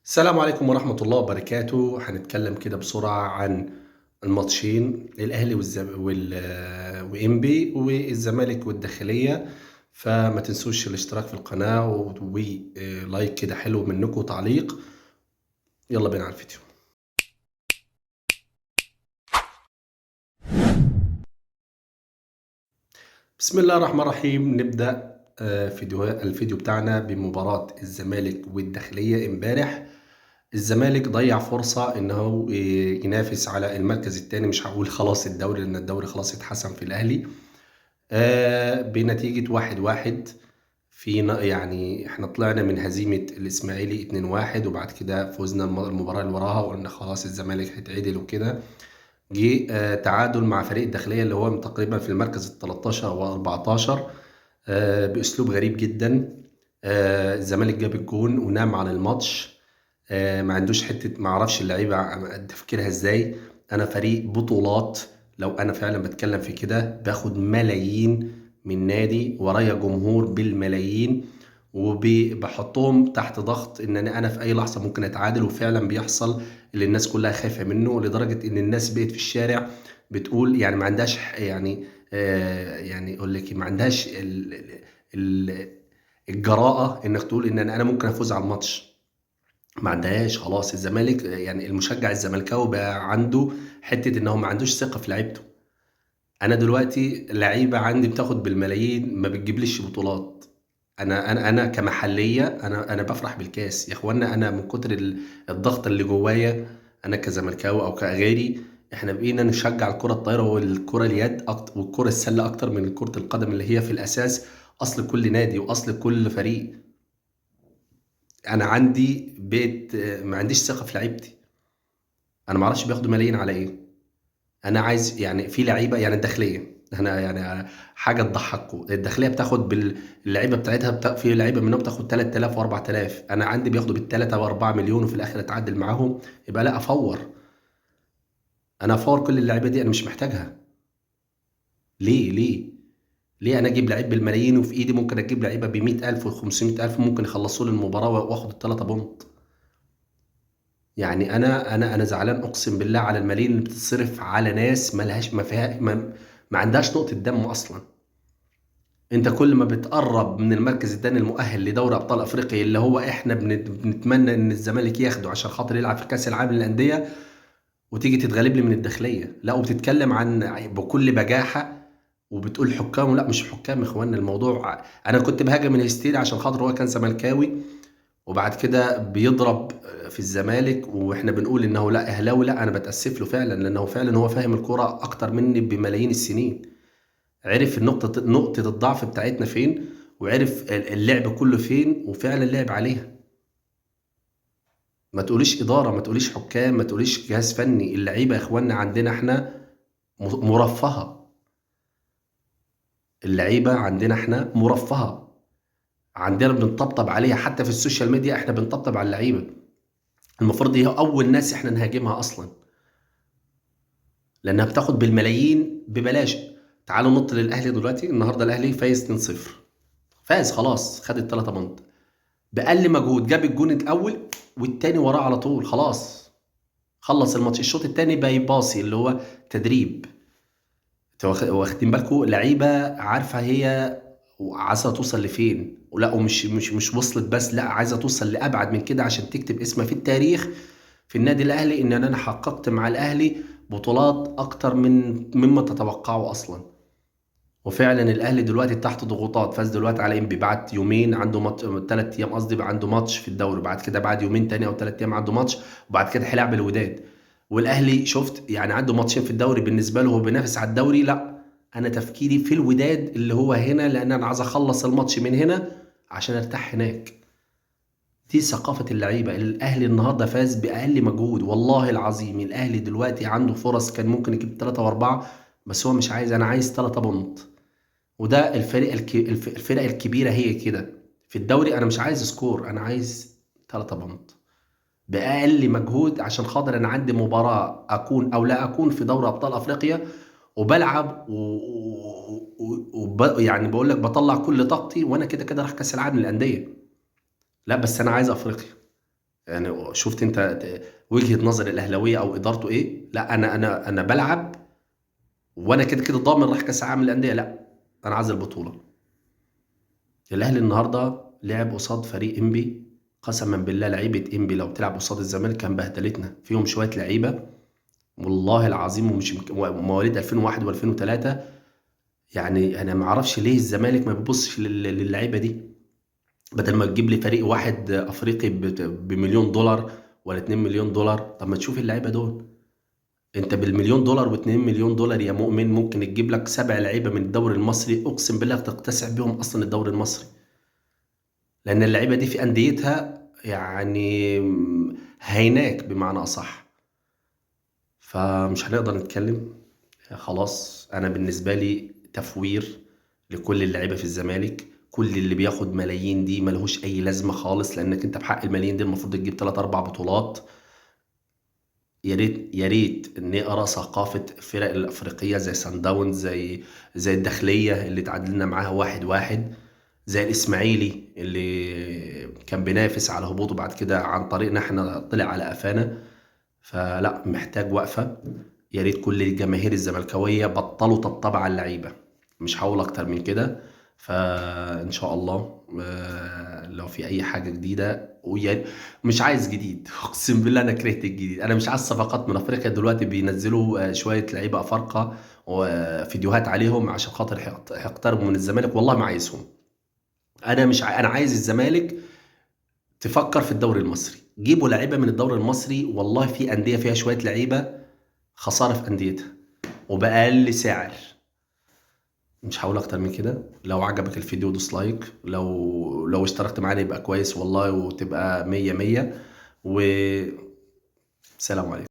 السلام عليكم ورحمة الله وبركاته. هنتكلم كده بسرعة عن الماتشين الأهلي وإنبي والزمالك والداخلية. فما تنسوش الاشتراك في القناة ولايك كده حلو منكم وتعليق. يلا بينا على الفيديو. بسم الله الرحمن الرحيم. نبدأ الفيديو بتاعنا بمباراة الزمالك والداخلية امبارح. الزمالك ضيع فرصة انه ينافس على المركز الثاني، مش هقول خلاص الدوري لان الدوري خلاص اتحسم في الاهلي. بنتيجة 1-1. يعني احنا طلعنا من هزيمة الاسماعيلي 2-1، وبعد كده فوزنا المباراة اللي وراها وقلنا خلاص الزمالك هيتعدل وكده. جه تعادل مع فريق الداخلية اللي هو تقريبا في المركز ال 13 او 14، باسلوب غريب جدا. الزمالك جاب الجون ونام عن الماتش. ما عندوش حته، ما اعرفش اللعيبه تفكيرها ازاي. انا فريق بطولات، لو انا فعلا بتكلم في كده باخد ملايين من نادي، ورايا جمهور بالملايين، وبحطهم تحت ضغط ان انا في اي لحظه ممكن اتعادل، وفعلا بيحصل. اللي الناس كلها خايفه منه لدرجه ان الناس بقت في الشارع بتقول يعني ما عندهاش يعني يعني اقول لك ما عندهاش ال- الجراءه انك تقول ان انا ممكن افوز على الماتش. ما عندهاش. خلاص الزمالك يعني المشجع الزملكاوي بقى عنده حته ان هو ما عندوش ثقه في لعيبته. انا دلوقتي لعيبه عندي بتاخد بالملايين ما بتجيبليش بطولات. انا كمحليه، انا بفرح بالكاس يا اخوانا. انا من كتر الضغط اللي جوايا، انا كزملكاوي او كغيري، احنا بقينا نشجع الكره الطايره والكره اليد اكتر والكره السله اكتر من كره القدم اللي هي في الاساس اصل كل نادي واصل كل فريق. انا عندي بيت ما عنديش ثقه في لعيبتي. انا ما اعرفش بياخدوا ملايين على ايه. انا عايز يعني في لعيبه، يعني الداخليه انا يعني حاجه تضحكوا. الداخليه بتاخد باللعيبه بتاعتها في لعيبه منهم بتاخد 3000 و4000. انا عندي بياخدوا بال3 و4 مليون، وفي الاخر اتعادل معاهم. يبقى لا افور. انا افور كل اللعيبه دي، انا مش محتاجها. ليه انا اجيب لعيب بالملايين وفي ايدي ممكن اجيب لعيبه ب 100000 و500000 ممكن يخلصوا لي المباراه واخد الثلاثه بونت. يعني انا زعلان اقسم بالله على الملايين اللي بتتصرف على ناس ملهاش ما فيها ما عندهاش نقطة دم اصلا. انت كل ما بتقرب من المركز الثاني المؤهل لدوري ابطال افريقيا اللي هو احنا بنتمنى ان الزمالك ياخده عشان خاطر يلعب في كاس العالم للانديه، وتيجي تتغلب لي من الداخليه. لا، وبتتكلم عن بكل بجاحه وبتقول حكام. لا مش حكام يا اخوانا الموضوع. انا كنت بهاجم الهستيري عشان خاطر هو كان زملكاوي، وبعد كده بيضرب في الزمالك، واحنا بنقول انه لا اهلاوي. لا انا بتاسف له فعلا لانه فعلا هو فاهم الكوره اكتر مني بملايين السنين. عرف نقطه الضعف بتاعتنا فين، وعرف اللعب كله فين، وفعلا لعب عليها. ما تقوليش اداره، ما تقوليش حكام، ما تقوليش جهاز فني. اللعيبه يا اخوانا عندنا احنا مرفهه. اللعيبه عندنا احنا مرفهه. عندنا بنطبطب عليها حتى في السوشيال ميديا، احنا بنطبطب على اللعيبه. المفروض دي هي اول ناس احنا نهاجمها اصلا، لانها بتاخد بالملايين ببلاش. تعالوا نط للاهلي دلوقتي. النهارده الاهلي فايز 2-0، فاز خلاص، خد الثلاثه بونت باقل مجهود. جاب الجون الاول والتاني وراه على طول، خلاص خلص الماتش. الشوط التاني بقى يباصي اللي هو تدريب. انتوا واخدين بالكم؟ لعيبه عارفه هي عايزه توصل لفين، ولا ومش مش وصلت بس، لا عايزه توصل لابعد من كده عشان تكتب اسمها في التاريخ في النادي الاهلي ان انا حققت مع الاهلي بطولات اكتر مما تتوقعوا اصلا. وفعلا الاهلي دلوقتي تحت ضغوطات. فاز دلوقتي على انبي بعد يومين، عنده ماتش 3 ايام قصدي، بقى عنده ماتش في الدوري. بعد كده بعد يومين تاني او 3 ايام عنده ماتش، وبعد كده هيلعب الوداد. والاهلي شفت يعني عنده ماتشين في الدوري، بالنسبه له هو بينافس على الدوري. لا انا تفكيري في الوداد اللي هو هنا، لان انا عايز اخلص الماتش من هنا عشان ارتاح هناك. دي ثقافة اللعيبة. الأهلي النهاردة فاز بأقل مجهود، والله العظيم الأهلي دلوقتي عنده فرص كان ممكن يجيب 3 و4، بس هو مش عايز. أنا عايز 3 بونت. وده الفرق الكبيرة هي كده. في الدوري أنا مش عايز سكور، أنا عايز 3 بونت بأقل مجهود، عشان خاطر أنا عندي مباراة أكون أو لا أكون في دوري أبطال أفريقيا وبلعب يعني بقول لك بطلع كل طاقتي، وأنا كده كده راح كأس العالم للأندية. لا بس أنا عايز أفريقيا. يعني شفت انت وجهة نظر الاهلاويه او ادارته ايه؟ لا انا بلعب وانا كده كده ضامن رايح كاس العالم للانديه. لا، انا عايز البطوله. الاهلي النهارده لعب قصاد فريق انبي، قسما بالله لعيبه انبي لو بتلعب قصاد الزمالك كان بهدلتنا فيهم شويه لعيبه، والله العظيم. ومش مواليد 2001 و2003. يعني انا ما اعرفش ليه الزمالك ما بيبصش للعيبه دي، بدل ما تجيب لي فريق واحد افريقي بمليون دولار ولا 2 مليون دولار. طب ما تشوف اللعيبه دول. انت بالمليون دولار و2 مليون دولار يا مؤمن ممكن تجيب لك 7 لعيبه من الدوري المصري، اقسم بالله تكتسح بيهم اصلا الدوري المصري. لان اللعيبه دي في انديتها يعني هيناك بمعنى اصح. فمش هنقدر نتكلم. خلاص انا بالنسبه لي تفوير لكل اللعيبه في الزمالك. كل اللي بياخد ملايين دي ملهوش اي لازمه خالص، لانك انت بحق الملايين دي المفروض تجيب 3 4 بطولات. يا ريت يا ريت نقرا ثقافه الفرق الافريقيه زي سان داونز، زي الداخليه اللي تعادلنا معاها 1-1، زي الاسماعيلي اللي كان بينافس على هبوطه بعد كده عن طريقنا احنا طلع على قفانا. فلا، محتاج وقفة. يا ريت كل الجماهير الزملكاوية بطلوا طبطبة على اللعيبة. مش هقول اكتر من كده. فان شاء الله لو في اي حاجة جديدة مش عايز جديد. اقسم بالله انا كرهت الجديد. انا مش عايز صفقات من افريقيا دلوقتي بينزلوا شوية لعيبة افارقة وفيديوهات عليهم عشان خاطر هيقتربوا من الزمالك. والله ما عايزهم. انا مش انا عايز الزمالك تفكر في الدوري المصري. جيبوا لعيبه من الدوري المصري. والله في انديه فيها شويه لعيبه خساره في انديتها وباقل سعر. مش هقول اكتر من كده. لو عجبك الفيديو دوس لايك، لو اشتركت معانا يبقى كويس والله، وتبقى مية مية. وسلام عليكم.